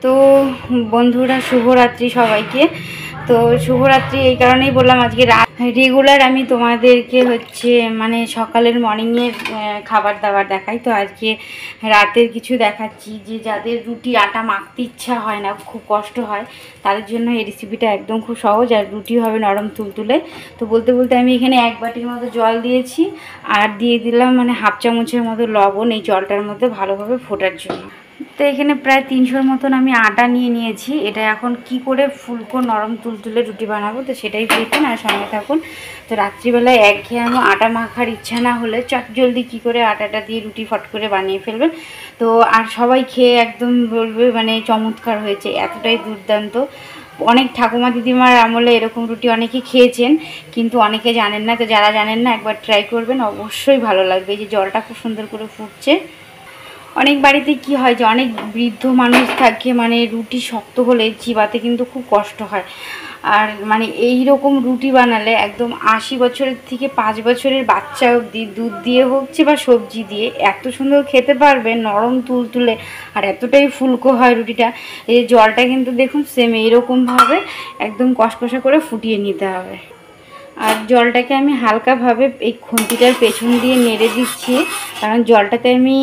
তো বন্ধুরা শুভরাত্রি সবাইকে। তো শুভরাত্রি এই কারণেই বললাম, আজকে রেগুলার আমি তোমাদেরকে মানে সকালের মর্নিংয়ের খাবার দাবার দেখাই। তো আজকে রাতের কিছু দেখাচ্ছি, যে যাদের রুটি আটা মাখতে ইচ্ছা হয় না, খুব কষ্ট হয়, তাদের জন্য এই রেসিপিটা একদম খুব সহজ, আর রুটি হবে নরম তুলতুলে। তো বলতে বলতে আমি এখানে 1 বাটির মতো জল দিয়েছি, আর দিয়ে দিলাম মানে হাফ চামচের মতো লবণ এই জলটার মধ্যে ভালোভাবে ফোটার জন্য। তো এখানে প্রায় 300-র মতন আমি আটা নিয়েছি। এটা এখন কি করে ফুলকো নরম তুলতুলে রুটি বানাবো, তো সেটাই দেখুন আর সঙ্গে থাকুন। তো রাত্রিবেলায় একঘেয়েমি আটা মাখার ইচ্ছা না হলে চটজলদি কি করে আটাটা দিয়ে রুটি ফট করে বানিয়ে ফেলবেন। তো আর সবাই খেয়ে একদম বলবে মানে চমৎকার হয়েছে, এতটাই দুর্দান্ত। অনেক ঠাকুমা দিদিমার আমলে এরকম রুটি অনেকে খেয়েছেন, কিন্তু অনেকে জানেন না। তো যারা জানেন না একবার ট্রাই করবেন, অবশ্যই ভালো লাগবে। এই যে জলটা খুব সুন্দর করে ফুটছে। অনেক বাড়িতে কি হয় যে অনেক বৃদ্ধ মানুষ থাকে, মানে রুটি শক্ত হলে চিবাতে কিন্তু খুব কষ্ট হয়। আর মানে এই রকম রুটি বানালে একদম 80 বছরের থেকে 5 বছরের বাচ্চা অবধি দুধ দিয়ে হচ্ছে বা সবজি দিয়ে এত সুন্দর খেতে পারবে, নরম তুলতুলে, আর এতটাই ফুলকো হয় রুটিটা। এই জলটা কিন্তু দেখুন সেম এইরকমভাবে একদম কষকষা করে ফুটিয়ে নিতে হবে। আর জলটাকে আমি হালকাভাবে এই খুন্তিটার পেছন দিয়ে নেড়ে দিচ্ছি, কারণ জলটাতে আমি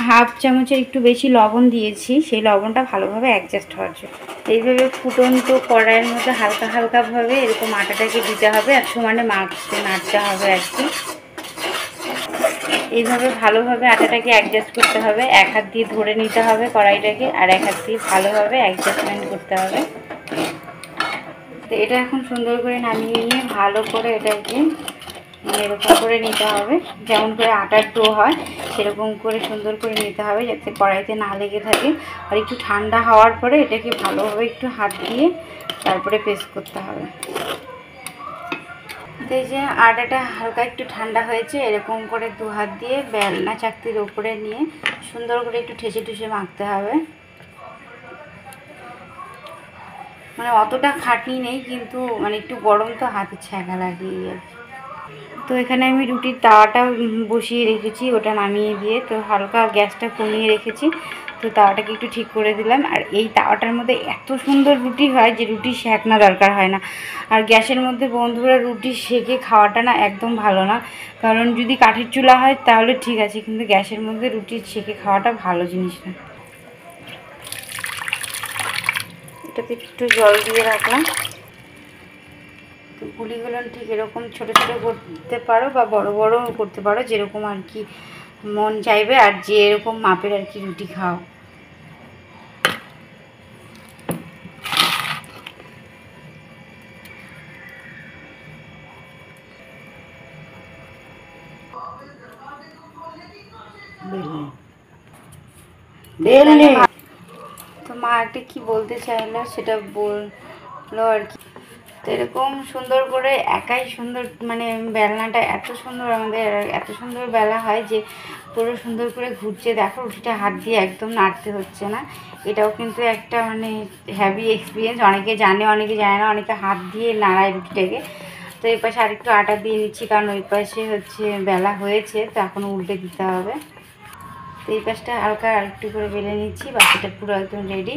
হাফ চামচের একটু বেশি লবণ দিয়েছি, সেই লবণটা ভালোভাবে অ্যাডজাস্ট হওয়ার জন্য। এইভাবে ফুটন্ত কড়াইয়ের মধ্যে হালকা হালকাভাবে এরকম আটাটাকে দিতে হবে, আর সমানে নাড়তে হবে আর কি। এইভাবে ভালোভাবে আটাটাকে অ্যাডজাস্ট করতে হবে, এক হাত দিয়ে ধরে নিতে হবে কড়াইটাকে, আর এক হাত দিয়ে ভালোভাবে অ্যাডজাস্টমেন্ট করতে হবে। তো এটা এখন সুন্দর করে নামিয়ে নিয়ে ভালো করে এটাকে এরকম করে নিতে হবে, যেমন করে আটার ডো হয় সেরকম করে সুন্দর করে নিতে হবে, যাতে কড়াইতে না লেগে থাকে। আর একটু ঠান্ডা হওয়ার পরে এটাকে ভালোভাবে একটু হাত দিয়ে তারপরে পেস্ট করতে হবে। তো এই যে আটাটা হালকা একটু ঠান্ডা হয়েছে, এরকম করে 2 হাত দিয়ে বেলনা চাকতির উপরে নিয়ে সুন্দর করে একটু ঠেসে ঠেসে মাখতে হবে। মানে অতটা খাটনি নেই, কিন্তু মানে একটু গরম তো হাতে ছ্যাঁকা লাগিয়ে আর কি। তো এখানে আমি রুটির তাওয়াটা বসিয়ে রেখেছি, ওটা নামিয়ে দিয়ে তো হালকা গ্যাসটা কমিয়ে রেখেছি। তো তাওয়াটাকে একটু ঠিক করে দিলাম, আর এই তাওয়াটার মধ্যে এত সুন্দর রুটি হয় যে রুটি সেঁকনা দরকার হয় না। আর গ্যাসের মধ্যে বন্ধুরা রুটি সেঁকে খাওয়াটা না একদম ভালো না, কারণ যদি কাঠের চুলা হয় তাহলে ঠিক আছে, কিন্তু গ্যাসের মধ্যে রুটি সেঁকে খাওয়াটা ভালো জিনিস না। এটাতে একটু জল দিয়ে রাখলাম। তো গুলিগুলো ঠিক এরকম ছোটো ছোটো করতে পারো বা বড় বড় করতে পারো, যেরকম আর কি মন চাইবে, আর যে এরকম মাপের আর কি রুটি খাও। তো মা একটা কি বলতে চাইলো সেটা বললো আর কি। তো এরকম সুন্দর করে একাই সুন্দর, মানে বেলনাটা এত সুন্দর, আমাদের এত সুন্দর বেলা হয় যে পুরো সুন্দর করে ঘুরছে। দেখো রুটিটা হাত দিয়ে একদম নাড়তে হচ্ছে না। এটাও কিন্তু একটা মানে হ্যাভি এক্সপিরিয়েন্স, অনেকে জানে অনেকে জানে না, অনেকে হাত দিয়ে নাড়ায় রুটিটাকে। তো এই পাশে আরেকটু আটা দিয়ে নিচ্ছি, কারণ ওই পাশে বেলা হয়েছে, তো এখন উল্টে দিতে হবে। তো এই পাশটা হালকা আরেকটু করে বেলে নিচ্ছি, বাকিটা পুরো একদম রেডি।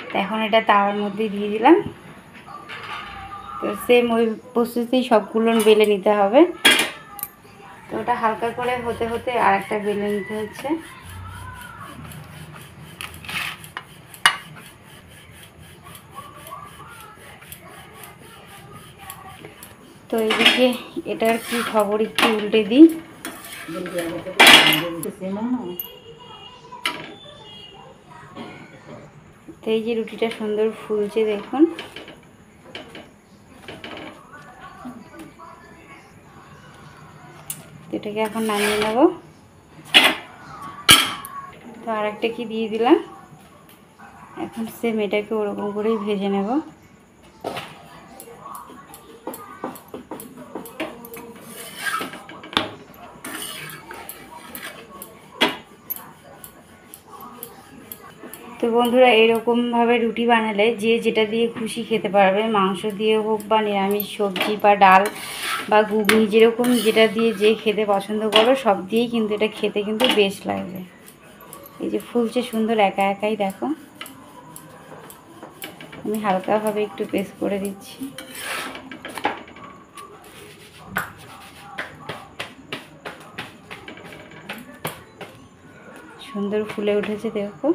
তো এখন এটা তাওয়ার মধ্যে দিয়ে দিলাম। তো সেম ওই প্রসেসেই সবগুলো বেলে নিতে হবে। তো ওটা হালকা করে হতে হতে আরেকটা বেলে নিতে হচ্ছে। তো এইদিকে এটার কি খবর একটু উল্টে দিই। তো এই যে রুটিটা সুন্দর ফুলছে দেখুন। এটাকে এখন নামিয়ে নেব। তো আরেকটা কি দিয়ে দিলাম, এখন সেম এটাকে ওরকম করেই ভেজে নেব। তো বন্ধুরা এরকমভাবে রুটি বানালে যে যেটা দিয়ে খুশি খেতে পারবে, মাংস দিয়ে হোক বা নিরামিষ সবজি বা ডাল বা ঘুগনি, যেরকম যেটা দিয়ে যে খেতে পছন্দ করো সব দিয়েই কিন্তু এটা খেতে কিন্তু বেশ লাগবে। এই যে ফুলছে সুন্দর একা একাই, দেখো। আমি হালকাভাবে একটু প্রেস করে দিচ্ছি। সুন্দর ফুলে উঠেছে দেখো,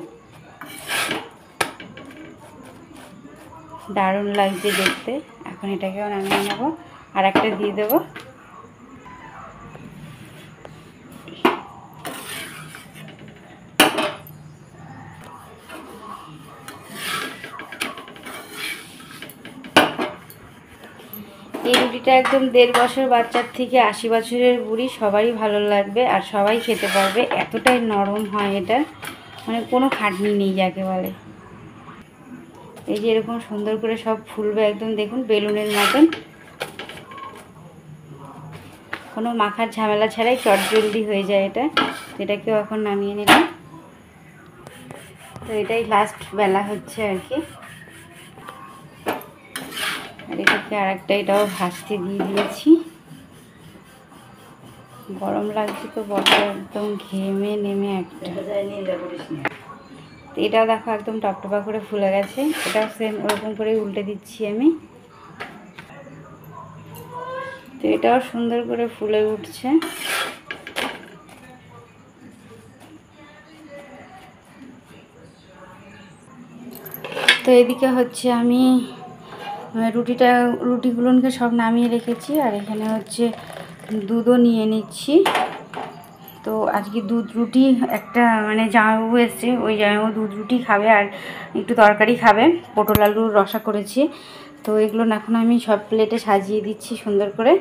দারুণ লাগছে দেখতে। এখন এটাকেও নামিয়ে নেবো, আর একটা দিয়ে দেবো। এই রুটিটা একদম 1.5 বছর বাচ্চার থেকে 80 বছরের বুড়ি সবারই ভালো লাগবে, আর সবাই খেতে পারবে। এতটাই নরম হয় এটা, মানে কোনো খাটনি নেই যাকে বলে। এই যে এরকম সুন্দর করে সব ফুলবে একদম, দেখুন বেলুনের মতন, কোনো মাখার ঝামেলা ছাড়াই চটজলদি হয়ে যায় এটা। এটাকেও এখন নামিয়ে নিলাম। তো এটাই লাস্ট বেলা হচ্ছে আর কি। আর এটাকে আরেকটা, এটাও ভাজতে দিয়ে দিয়েছি। গরম লাগছে তো বড়, একদম ঘেমে নেমে একটা। এটাও দেখো একদম টপটপা করে ফুলে গেছে। এটাও সেম ওরকম করে উল্টে দিচ্ছি আমি। তো এটাও সুন্দর করে ফুলে উঠছে। তো এদিকে হচ্ছে আমি রুটিগুলোকে সব নামিয়ে রেখেছি, আর এখানে হচ্ছে দুধও নিয়ে নিচ্ছি। তো আজকে দুধ রুটি একটা মানে জামাইবাবু এসছে, ওই জামাইবাবু দুধ রুটি খাবে আর একটু তরকারি খাবে, পটল আলুর রসা করেছি। তো এগুলো এখন আমি সব প্লেটে সাজিয়ে দিচ্ছি সুন্দর করে।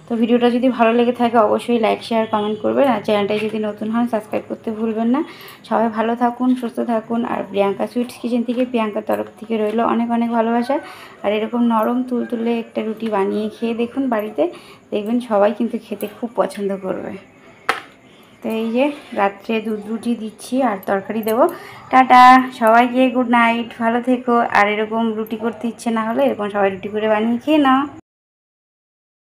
তো ভিডিওটা যদি ভালো লেগে থাকে অবশ্যই লাইক শেয়ার কমেন্ট করবেন, আর চ্যানেলটায় যদি নতুন হন সাবস্ক্রাইব করতে ভুলবেন না। সবাই ভালো থাকুন, সুস্থ থাকুন। আর প্রিয়াঙ্কা সুইটস কিচেন থেকে, প্রিয়াঙ্কার তরফ থেকে রইল অনেক অনেক ভালোবাসা। আর এরকম নরম তুলতুলে একটা রুটি বানিয়ে খেয়ে দেখুন বাড়িতে, দেখবেন সবাই কিন্তু খেতে খুব পছন্দ করবে। তো এই যে রাত্রে দুধ রুটি দিচ্ছি আর তরকারি দেবো। টাটা সবাইকে, গুড নাইট, ভালো থেকো। আর এরকম রুটি করতে ইচ্ছে না হলে এরকম সবাই রুটি করে বানিয়ে খেয়ে নাও।